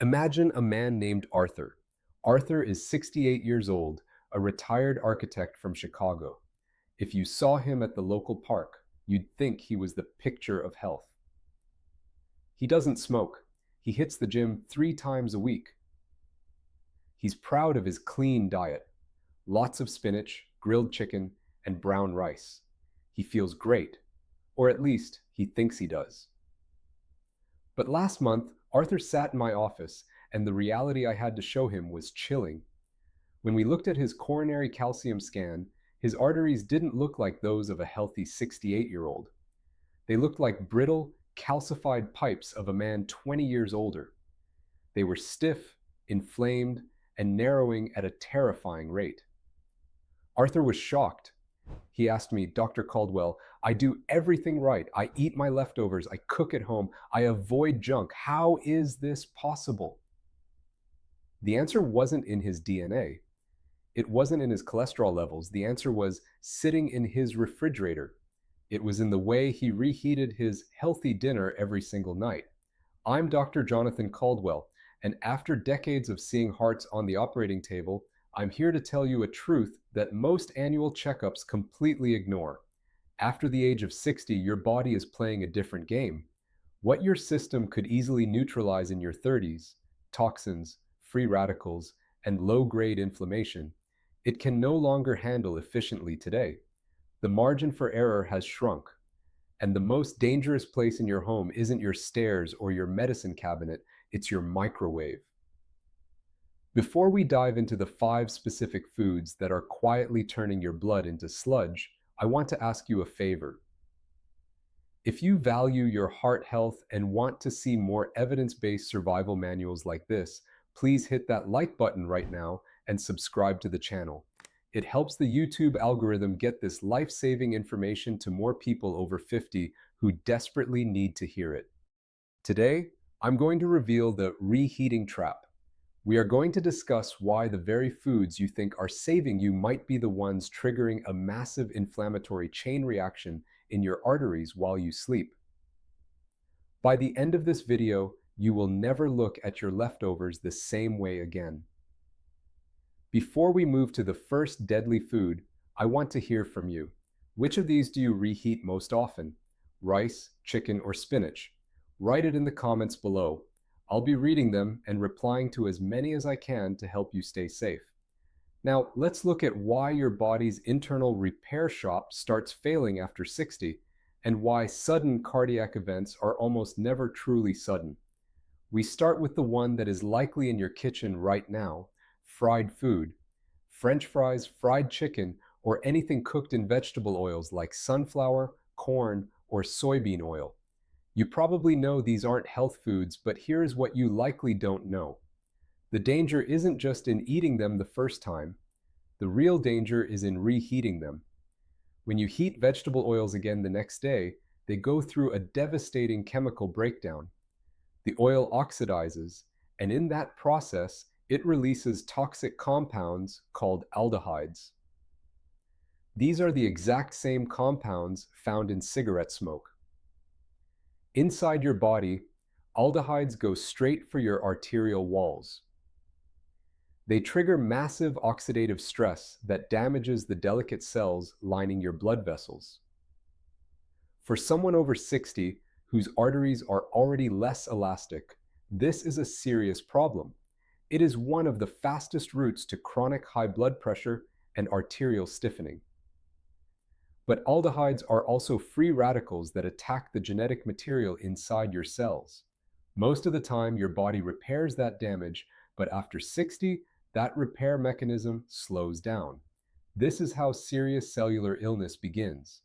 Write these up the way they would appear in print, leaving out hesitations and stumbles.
Imagine a man named Arthur. Arthur is 68 years old, a retired architect from Chicago. If you saw him at the local park, you'd think he was the picture of health. He doesn't smoke. He hits the gym 3 times a week. He's proud of his clean diet. Lots of spinach, grilled chicken, and brown rice. He feels great, or at least he thinks he does. But last month, Arthur sat in my office, and the reality I had to show him was chilling. When we looked at his coronary calcium scan, his arteries didn't look like those of a healthy 68-year-old. They looked like brittle, calcified pipes of a man 20 years older. They were stiff, inflamed, and narrowing at a terrifying rate. Arthur was shocked. He asked me, "Dr. Caldwell, I do everything right. I eat my leftovers. I cook at home. I avoid junk. How is this possible?" The answer wasn't in his DNA. It wasn't in his cholesterol levels. The answer was sitting in his refrigerator. It was in the way he reheated his healthy dinner every single night. I'm Dr. Jonathan Caldwell, and after decades of seeing hearts on the operating table, I'm here to tell you a truth that most annual checkups completely ignore. After the age of 60, your body is playing a different game. What your system could easily neutralize in your 30s, toxins, free radicals, and low-grade inflammation, it can no longer handle efficiently today. The margin for error has shrunk, and the most dangerous place in your home isn't your stairs or your medicine cabinet, it's your microwave. Before we dive into the 5 specific foods that are quietly turning your blood into sludge, I want to ask you a favor. If you value your heart health and want to see more evidence-based survival manuals like this, please hit that like button right now and subscribe to the channel. It helps the YouTube algorithm get this life-saving information to more people over 50 who desperately need to hear it. Today, I'm going to reveal the reheating trap. We are going to discuss why the very foods you think are saving you might be the ones triggering a massive inflammatory chain reaction in your arteries while you sleep. By the end of this video, you will never look at your leftovers the same way again. Before we move to the first deadly food, I want to hear from you. Which of these do you reheat most often? Rice, chicken, or spinach? Write it in the comments below. I'll be reading them and replying to as many as I can to help you stay safe. Now, let's look at why your body's internal repair shop starts failing after 60, and why sudden cardiac events are almost never truly sudden. We start with the one that is likely in your kitchen right now: fried food. French fries, fried chicken, or anything cooked in vegetable oils like sunflower, corn, or soybean oil. You probably know these aren't health foods, but here's what you likely don't know. The danger isn't just in eating them the first time. The real danger is in reheating them. When you heat vegetable oils again the next day, they go through a devastating chemical breakdown. The oil oxidizes, and in that process, it releases toxic compounds called aldehydes. These are the exact same compounds found in cigarette smoke. Inside your body, aldehydes go straight for your arterial walls. They trigger massive oxidative stress that damages the delicate cells lining your blood vessels. For someone over 60 whose arteries are already less elastic, this is a serious problem. It is one of the fastest routes to chronic high blood pressure and arterial stiffening. But aldehydes are also free radicals that attack the genetic material inside your cells. Most of the time, your body repairs that damage, but after 60, that repair mechanism slows down. This is how serious cellular illness begins.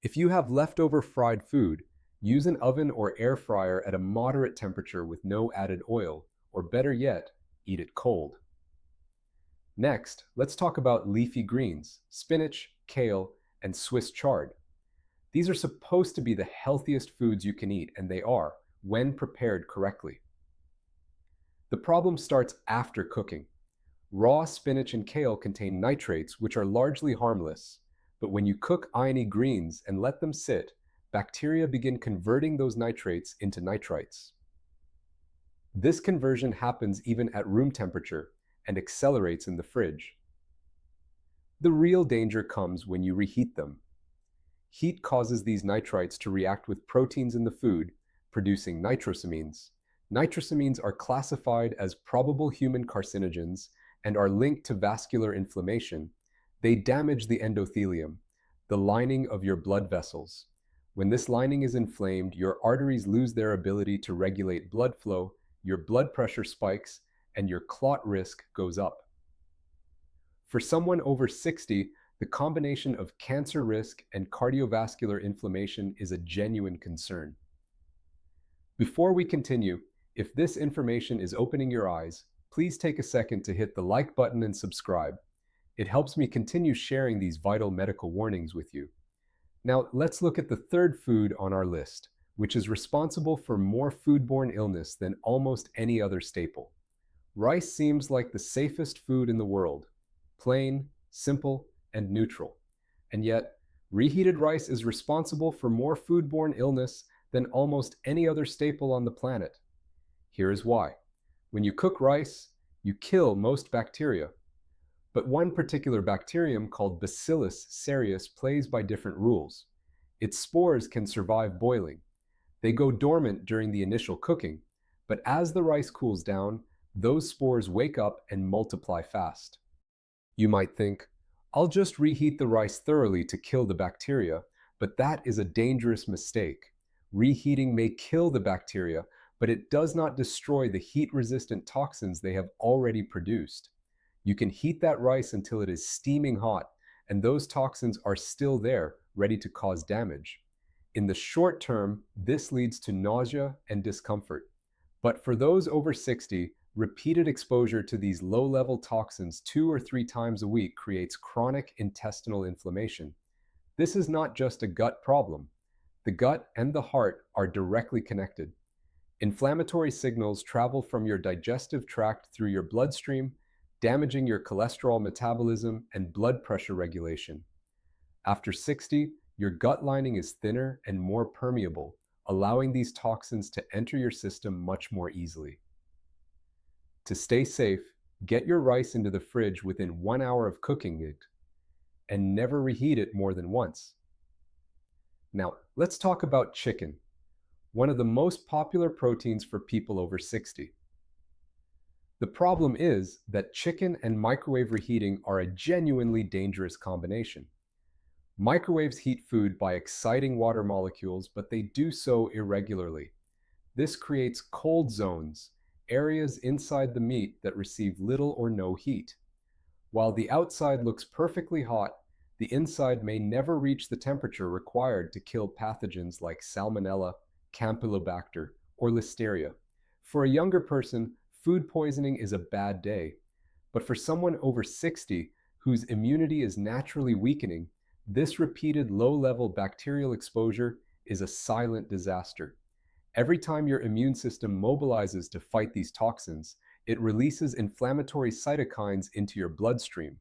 If you have leftover fried food, use an oven or air fryer at a moderate temperature with no added oil, or better yet, eat it cold. Next, let's talk about leafy greens: spinach, kale, and Swiss chard. These are supposed to be the healthiest foods you can eat, and they are, when prepared correctly. The problem starts after cooking. Raw spinach and kale contain nitrates, which are largely harmless, but when you cook iony greens and let them sit, bacteria begin converting those nitrates into nitrites. This conversion happens even at room temperature and accelerates in the fridge. The real danger comes when you reheat them. Heat causes these nitrites to react with proteins in the food, producing nitrosamines. Nitrosamines are classified as probable human carcinogens and are linked to vascular inflammation. They damage the endothelium, the lining of your blood vessels. When this lining is inflamed, your arteries lose their ability to regulate blood flow, your blood pressure spikes, and your clot risk goes up. For someone over 60, the combination of cancer risk and cardiovascular inflammation is a genuine concern. Before we continue, if this information is opening your eyes, please take a second to hit the like button and subscribe. It helps me continue sharing these vital medical warnings with you. Now, let's look at the third food on our list, which is responsible for more foodborne illness than almost any other staple. Rice seems like the safest food in the world. Plain, simple, and neutral. And yet, reheated rice is responsible for more foodborne illness than almost any other staple on the planet. Here is why. When you cook rice, you kill most bacteria. But one particular bacterium called Bacillus cereus plays by different rules. Its spores can survive boiling. They go dormant during the initial cooking, but as the rice cools down, those spores wake up and multiply fast. You might think, I'll just reheat the rice thoroughly to kill the bacteria, but that is a dangerous mistake. Reheating may kill the bacteria, but it does not destroy the heat-resistant toxins they have already produced. You can heat that rice until it is steaming hot, and those toxins are still there, ready to cause damage. In the short term, this leads to nausea and discomfort. But for those over 60, repeated exposure to these low-level toxins 2 or 3 times a week creates chronic intestinal inflammation. This is not just a gut problem. The gut and the heart are directly connected. Inflammatory signals travel from your digestive tract through your bloodstream, damaging your cholesterol metabolism and blood pressure regulation. After 60, your gut lining is thinner and more permeable, allowing these toxins to enter your system much more easily. To stay safe, get your rice into the fridge within 1 hour of cooking it, and never reheat it more than once. Now, let's talk about chicken, one of the most popular proteins for people over 60. The problem is that chicken and microwave reheating are a genuinely dangerous combination. Microwaves heat food by exciting water molecules, but they do so irregularly. This creates cold zones, areas inside the meat that receive little or no heat. While the outside looks perfectly hot, the inside may never reach the temperature required to kill pathogens like Salmonella, Campylobacter, or Listeria. For a younger person, food poisoning is a bad day. But for someone over 60 whose immunity is naturally weakening, this repeated low-level bacterial exposure is a silent disaster. Every time your immune system mobilizes to fight these toxins, it releases inflammatory cytokines into your bloodstream.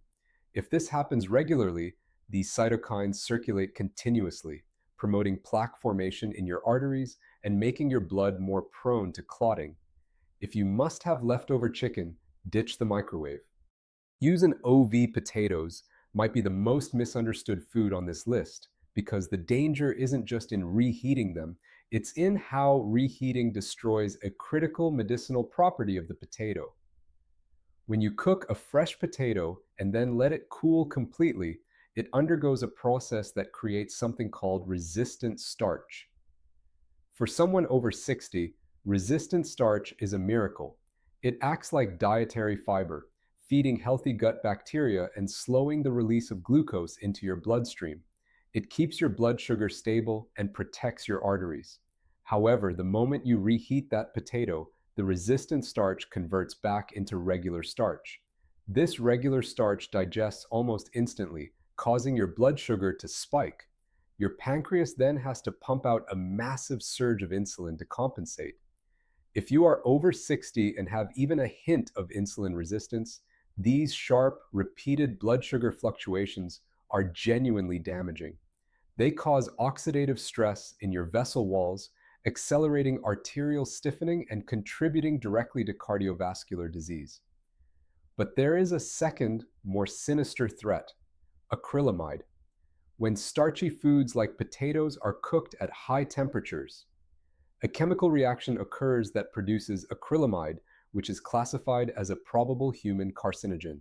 If this happens regularly, these cytokines circulate continuously, promoting plaque formation in your arteries and making your blood more prone to clotting. If you must have leftover chicken, ditch the microwave. Use an OV potatoes might be the most misunderstood food on this list because the danger isn't just in reheating them, it's in how reheating destroys a critical medicinal property of the potato. When you cook a fresh potato and then let it cool completely, it undergoes a process that creates something called resistant starch. For someone over 60, resistant starch is a miracle. It acts like dietary fiber, feeding healthy gut bacteria and slowing the release of glucose into your bloodstream. It keeps your blood sugar stable and protects your arteries. However, the moment you reheat that potato, the resistant starch converts back into regular starch. This regular starch digests almost instantly, causing your blood sugar to spike. Your pancreas then has to pump out a massive surge of insulin to compensate. If you are over 60 and have even a hint of insulin resistance, these sharp, repeated blood sugar fluctuations are genuinely damaging. They cause oxidative stress in your vessel walls accelerating arterial stiffening and contributing directly to cardiovascular disease. But there is a second, more sinister threat: acrylamide. When starchy foods like potatoes are cooked at high temperatures, a chemical reaction occurs that produces acrylamide, which is classified as a probable human carcinogen.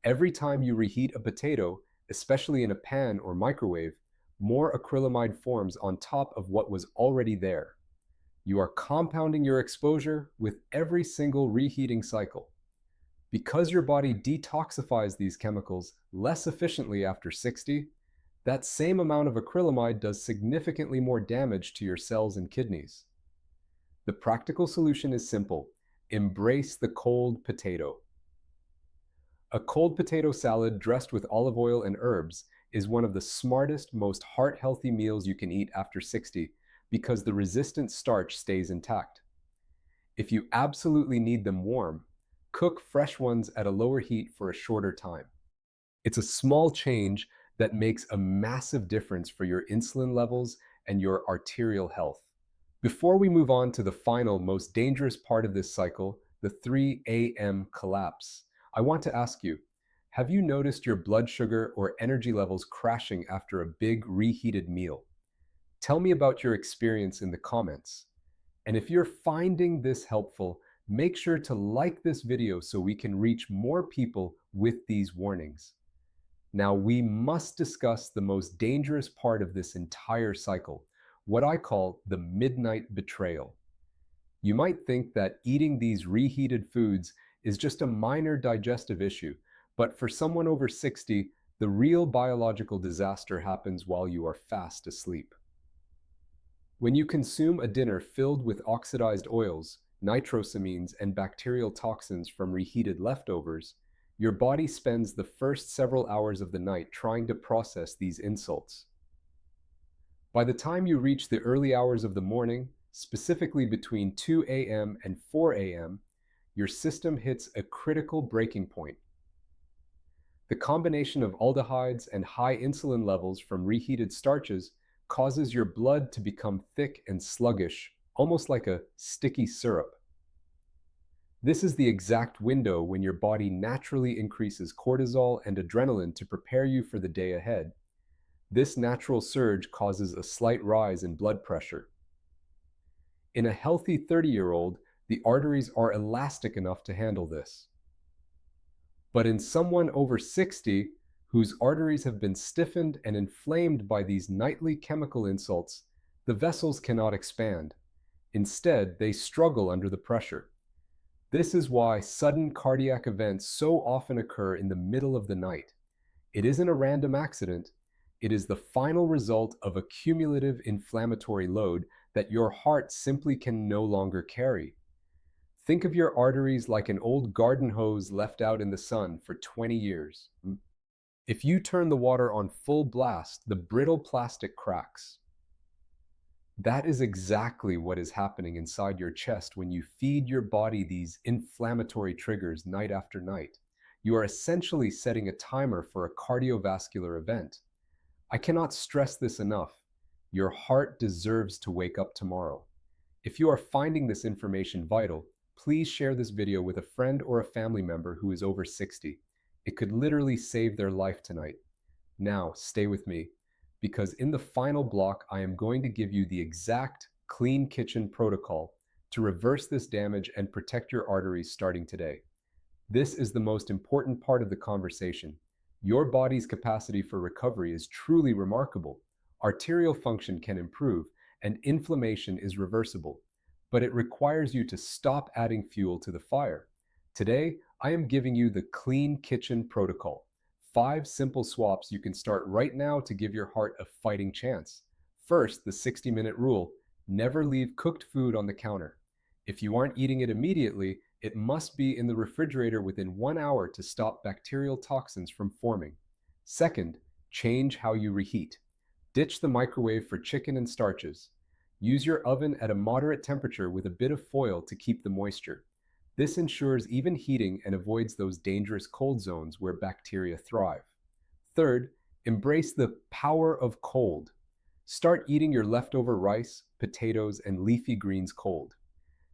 Every time you reheat a potato, especially in a pan or microwave, more acrylamide forms on top of what was already there. You are compounding your exposure with every single reheating cycle. Because your body detoxifies these chemicals less efficiently after 60, that same amount of acrylamide does significantly more damage to your cells and kidneys. The practical solution is simple: embrace the cold potato. A cold potato salad dressed with olive oil and herbs is one of the smartest, most heart-healthy meals you can eat after 60 because the resistant starch stays intact. If you absolutely need them warm, cook fresh ones at a lower heat for a shorter time. It's a small change that makes a massive difference for your insulin levels and your arterial health. Before we move on to the final, most dangerous part of this cycle, the 3 a.m. collapse, I want to ask you, have you noticed your blood sugar or energy levels crashing after a big reheated meal? Tell me about your experience in the comments. And if you're finding this helpful, make sure to like this video so we can reach more people with these warnings. Now, we must discuss the most dangerous part of this entire cycle, what I call the midnight betrayal. You might think that eating these reheated foods is just a minor digestive issue, but for someone over 60, the real biological disaster happens while you are fast asleep. When you consume a dinner filled with oxidized oils, nitrosamines, and bacterial toxins from reheated leftovers, your body spends the first several hours of the night trying to process these insults. By the time you reach the early hours of the morning, specifically between 2 a.m. and 4 a.m., your system hits a critical breaking point. The combination of aldehydes and high insulin levels from reheated starches causes your blood to become thick and sluggish, almost like a sticky syrup. This is the exact window when your body naturally increases cortisol and adrenaline to prepare you for the day ahead. This natural surge causes a slight rise in blood pressure. In a healthy 30-year-old, the arteries are elastic enough to handle this. But in someone over 60, whose arteries have been stiffened and inflamed by these nightly chemical insults, the vessels cannot expand. Instead, they struggle under the pressure. This is why sudden cardiac events so often occur in the middle of the night. It isn't a random accident. It is the final result of a cumulative inflammatory load that your heart simply can no longer carry. Think of your arteries like an old garden hose left out in the sun for 20 years. If you turn the water on full blast, the brittle plastic cracks. That is exactly what is happening inside your chest when you feed your body these inflammatory triggers night after night. You are essentially setting a timer for a cardiovascular event. I cannot stress this enough. Your heart deserves to wake up tomorrow. If you are finding this information vital, please share this video with a friend or a family member who is over 60. It could literally save their life tonight. Now, stay with me, because in the final block, I am going to give you the exact clean kitchen protocol to reverse this damage and protect your arteries starting today. This is the most important part of the conversation. Your body's capacity for recovery is truly remarkable. Arterial function can improve, and inflammation is reversible. But it requires you to stop adding fuel to the fire. Today, I am giving you the Clean Kitchen Protocol. 5 simple swaps you can start right now to give your heart a fighting chance. First, the 60-minute rule: never leave cooked food on the counter. If you aren't eating it immediately, it must be in the refrigerator within 1 hour to stop bacterial toxins from forming. Second, change how you reheat. Ditch the microwave for chicken and starches. Use your oven at a moderate temperature with a bit of foil to keep the moisture. This ensures even heating and avoids those dangerous cold zones where bacteria thrive. Third, embrace the power of cold. Start eating your leftover rice, potatoes, and leafy greens cold.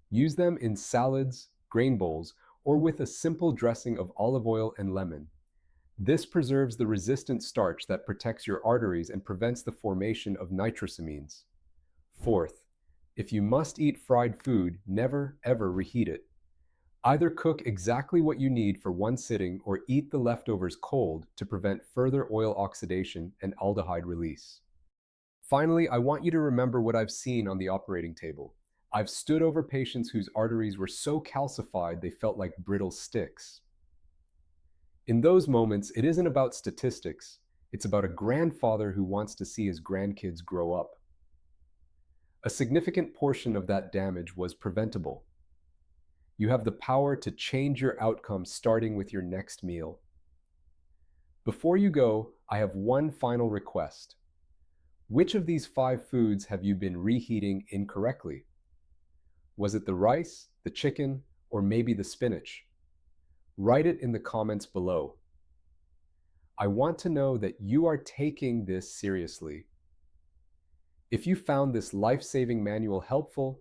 Use them in salads, grain bowls, or with a simple dressing of olive oil and lemon. This preserves the resistant starch that protects your arteries and prevents the formation of nitrosamines. Fourth, if you must eat fried food, never ever reheat it. Either cook exactly what you need for one sitting or eat the leftovers cold to prevent further oil oxidation and aldehyde release. Finally, I want you to remember what I've seen on the operating table. I've stood over patients whose arteries were so calcified they felt like brittle sticks. In those moments, it isn't about statistics. It's about a grandfather who wants to see his grandkids grow up. A significant portion of that damage was preventable. You have the power to change your outcome starting with your next meal. Before you go, I have one final request. Which of these 5 foods have you been reheating incorrectly? Was it the rice, the chicken, or maybe the spinach? Write it in the comments below. I want to know that you are taking this seriously. If you found this life-saving manual helpful,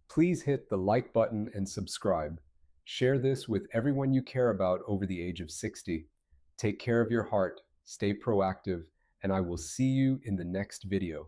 please hit the like button and subscribe. Share this with everyone you care about over the age of 60. Take care of your heart, stay proactive, and I will see you in the next video.